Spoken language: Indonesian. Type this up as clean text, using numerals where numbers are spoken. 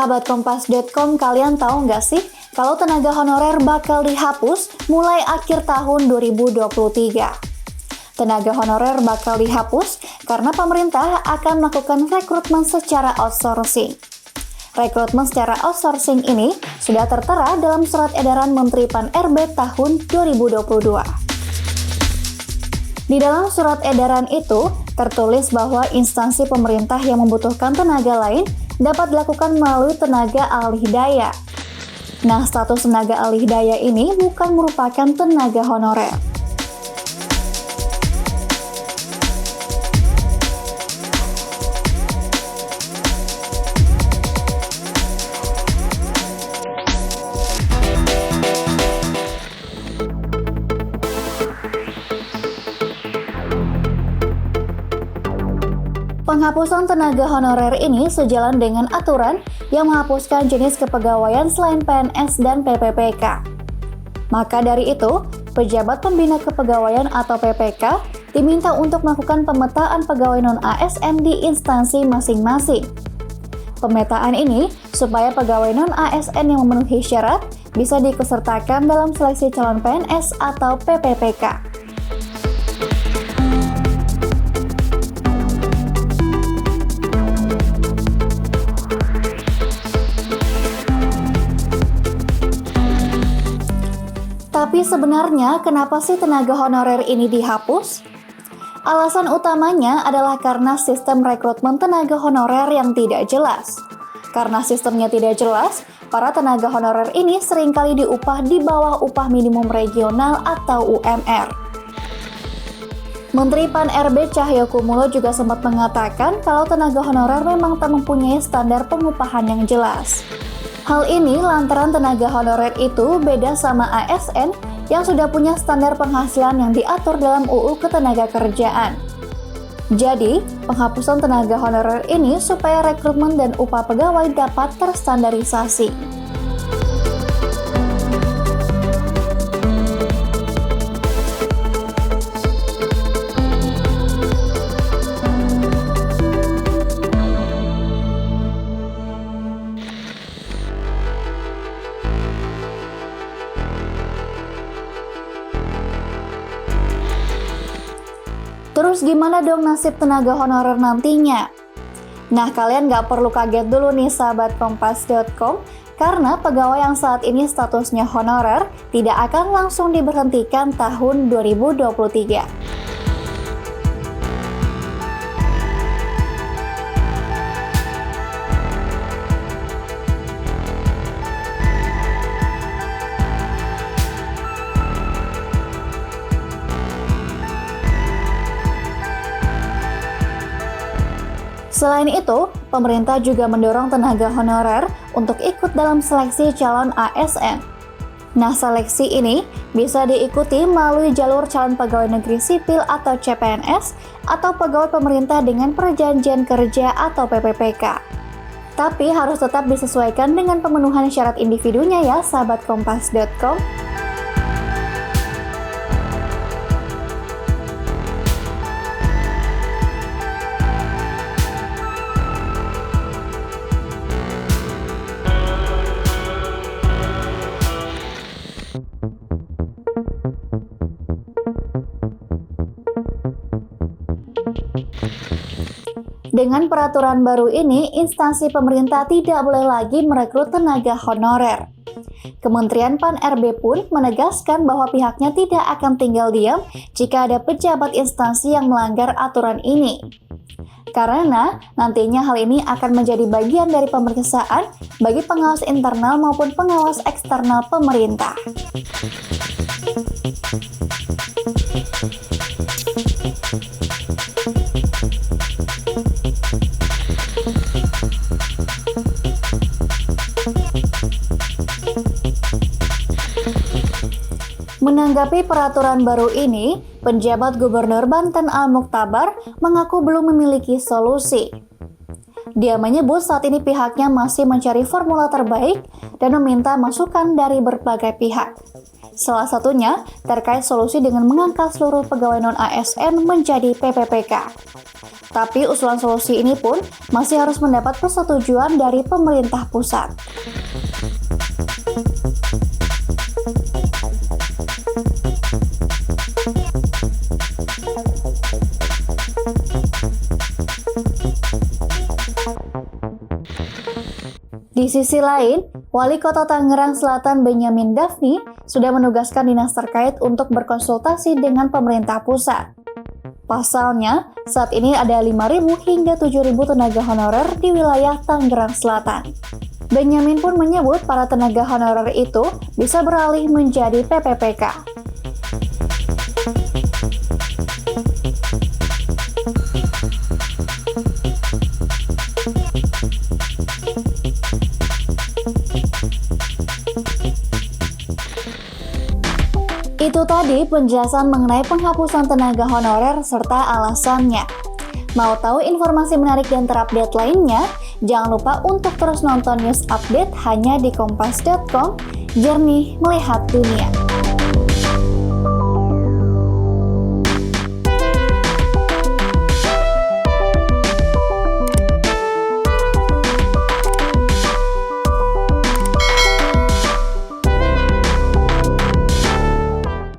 Sahabat Kompas.com, kalian tahu nggak sih kalau tenaga honorer bakal dihapus mulai akhir tahun 2023? Tenaga honorer bakal dihapus karena pemerintah akan melakukan rekrutmen secara outsourcing. Rekrutmen secara outsourcing ini sudah tertera dalam surat edaran Menteri Pan-RB tahun 2022. Di dalam surat edaran itu tertulis bahwa instansi pemerintah yang membutuhkan tenaga lain dapat dilakukan melalui tenaga alih daya. Nah, status tenaga alih daya ini bukan merupakan tenaga honorer. Penghapusan tenaga honorer ini sejalan dengan aturan yang menghapuskan jenis kepegawaian selain PNS dan PPPK. Maka dari itu, pejabat pembina kepegawaian atau PPK diminta untuk melakukan pemetaan pegawai non-ASN di instansi masing-masing. Pemetaan ini supaya pegawai non-ASN yang memenuhi syarat bisa diikutsertakan dalam seleksi calon PNS atau PPPK. Tapi sebenarnya kenapa sih tenaga honorer ini dihapus? Alasan utamanya adalah karena sistem rekrutmen tenaga honorer yang tidak jelas. Karena sistemnya tidak jelas, para tenaga honorer ini seringkali diupah di bawah upah minimum regional atau UMR. Menteri Pan-RB Cahyokumolo juga sempat mengatakan kalau tenaga honorer memang tak mempunyai standar pengupahan yang jelas. Hal ini lantaran tenaga honorer itu beda sama ASN yang sudah punya standar penghasilan yang diatur dalam UU Ketenagakerjaan. Jadi, penghapusan tenaga honorer ini supaya rekrutmen dan upah pegawai dapat terstandarisasi. Terus gimana dong nasib tenaga honorer nantinya? Nah, kalian nggak perlu kaget dulu nih sahabat Kompas.com, karena pegawai yang saat ini statusnya honorer tidak akan langsung diberhentikan tahun 2023. Selain itu, pemerintah juga mendorong tenaga honorer untuk ikut dalam seleksi calon ASN. Nah, seleksi ini bisa diikuti melalui jalur calon pegawai negeri sipil atau CPNS atau pegawai pemerintah dengan perjanjian kerja atau PPPK. Tapi harus tetap disesuaikan dengan pemenuhan syarat individunya ya, sahabat Kompas.com. Dengan peraturan baru ini, instansi pemerintah tidak boleh lagi merekrut tenaga honorer. Kementerian Pan-RB pun menegaskan bahwa pihaknya tidak akan tinggal diam jika ada pejabat instansi yang melanggar aturan ini. Karena nantinya hal ini akan menjadi bagian dari pemeriksaan bagi pengawas internal maupun pengawas eksternal pemerintah. Menanggapi peraturan baru ini, penjabat Gubernur Banten Al Mukhtabar mengaku belum memiliki solusi. Dia menyebut saat ini pihaknya masih mencari formula terbaik dan meminta masukan dari berbagai pihak. Salah satunya terkait solusi dengan mengangkat seluruh pegawai non-ASN menjadi PPPK. Tapi usulan solusi ini pun masih harus mendapat persetujuan dari pemerintah pusat. Di sisi lain, Wali Kota Tangerang Selatan Benyamin Daphni sudah menugaskan dinas terkait untuk berkonsultasi dengan pemerintah pusat. Pasalnya, saat ini ada 5.000 hingga 7.000 tenaga honorer di wilayah Tangerang Selatan. Benyamin pun menyebut para tenaga honorer itu bisa beralih menjadi PPPK. Itu tadi penjelasan mengenai penghapusan tenaga honorer serta alasannya. Mau tahu informasi menarik dan terupdate lainnya? Jangan lupa untuk terus nonton news update hanya di kompas.com, jernih melihat dunia.